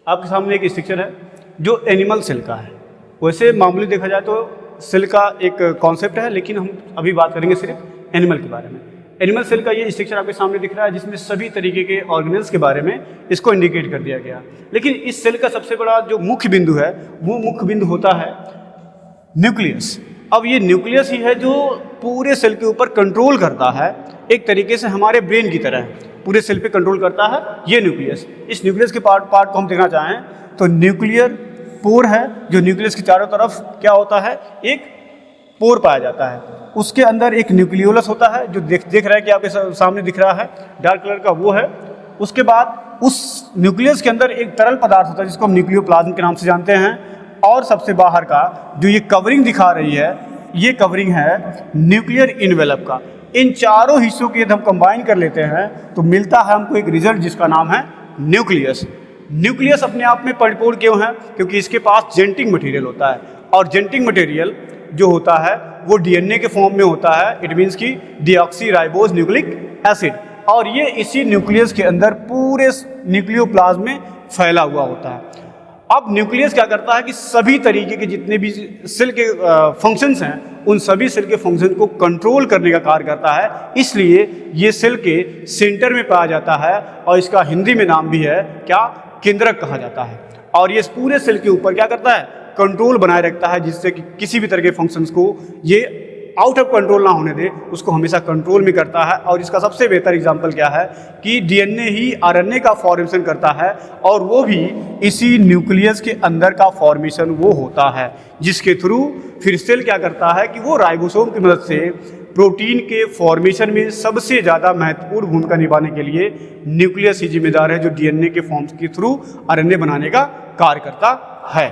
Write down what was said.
आपके सामने एक स्ट्रक्चर है जो एनिमल सेल का है। वैसे मामूली देखा जाए तो सेल का एक कॉन्सेप्ट है, लेकिन हम अभी बात करेंगे सिर्फ एनिमल के बारे में। एनिमल सेल का ये स्ट्रक्चर आपके सामने दिख रहा है, जिसमें सभी तरीके के ऑर्गेनेल्स के बारे में इसको इंडिकेट कर दिया गया। लेकिन इस सेल का सबसे बड़ा जो मुख्य बिंदु है वो मुख्य बिंदु होता है न्यूक्लियस। अब ये न्यूक्लियस ही है जो पूरे सेल के ऊपर कंट्रोल करता है, एक तरीके से हमारे ब्रेन की तरह पूरे सेल पे कंट्रोल करता है ये न्यूक्लियस। इस न्यूक्लियस के पार्ट को हम देखना चाहें तो न्यूक्लियर पोर है, जो न्यूक्लियस के चारों तरफ क्या होता है, एक पोर पाया जाता है। उसके अंदर एक न्यूक्लियोलस होता है जो देख रहा है कि आपके सामने दिख रहा है डार्क कलर का, वो है। उसके बाद उस न्यूक्लियस के अंदर एक तरल पदार्थ होता है जिसको हम न्यूक्लियोप्लाज्म के नाम से जानते हैं। और सबसे बाहर का जो ये कवरिंग दिखा रही है, ये कवरिंग है न्यूक्लियर इनवेलप का। इन चारों हिस्सों के यदि हम कंबाइन कर लेते हैं तो मिलता है हमको एक रिजल्ट जिसका नाम है न्यूक्लियस। न्यूक्लियस अपने आप में परिपूर्ण क्यों है? क्योंकि इसके पास जेनेटिक मटेरियल होता है, और जेनेटिक मटेरियल जो होता है वो डीएनए के फॉर्म में होता है। इट मीन्स की डीऑक्सीराइबोज न्यूक्लिक एसिड, और ये इसी न्यूक्लियस के अंदर पूरे न्यूक्लियोप्लाज्म में फैला हुआ होता है। अब न्यूक्लियस क्या करता है कि सभी तरीके के जितने भी सेल के फंक्शंस हैं उन सभी सेल के फंक्शन को कंट्रोल करने का कार्य करता है। इसलिए ये सेल के सेंटर में पाया जाता है, और इसका हिंदी में नाम भी है क्या, केंद्रक कहा जाता है। और ये पूरे सेल के ऊपर क्या करता है, कंट्रोल बनाए रखता है, जिससे कि किसी भी तरह के फंक्शंस को ये आउट ऑफ कंट्रोल ना होने दे, उसको हमेशा कंट्रोल में करता है। और इसका सबसे बेहतर एग्जांपल क्या है कि डीएनए ही आरएनए का फॉर्मेशन करता है, और वो भी इसी न्यूक्लियस के अंदर का फॉर्मेशन वो होता है, जिसके थ्रू फिर सेल क्या करता है कि वो राइबोसोम की मदद से प्रोटीन के फॉर्मेशन में सबसे ज़्यादा महत्वपूर्ण भूमिका निभाने के लिए न्यूक्लियस ही जिम्मेदार है, जो डीएनए के फॉर्म्स के थ्रू आरएनए बनाने का कार्य करता है।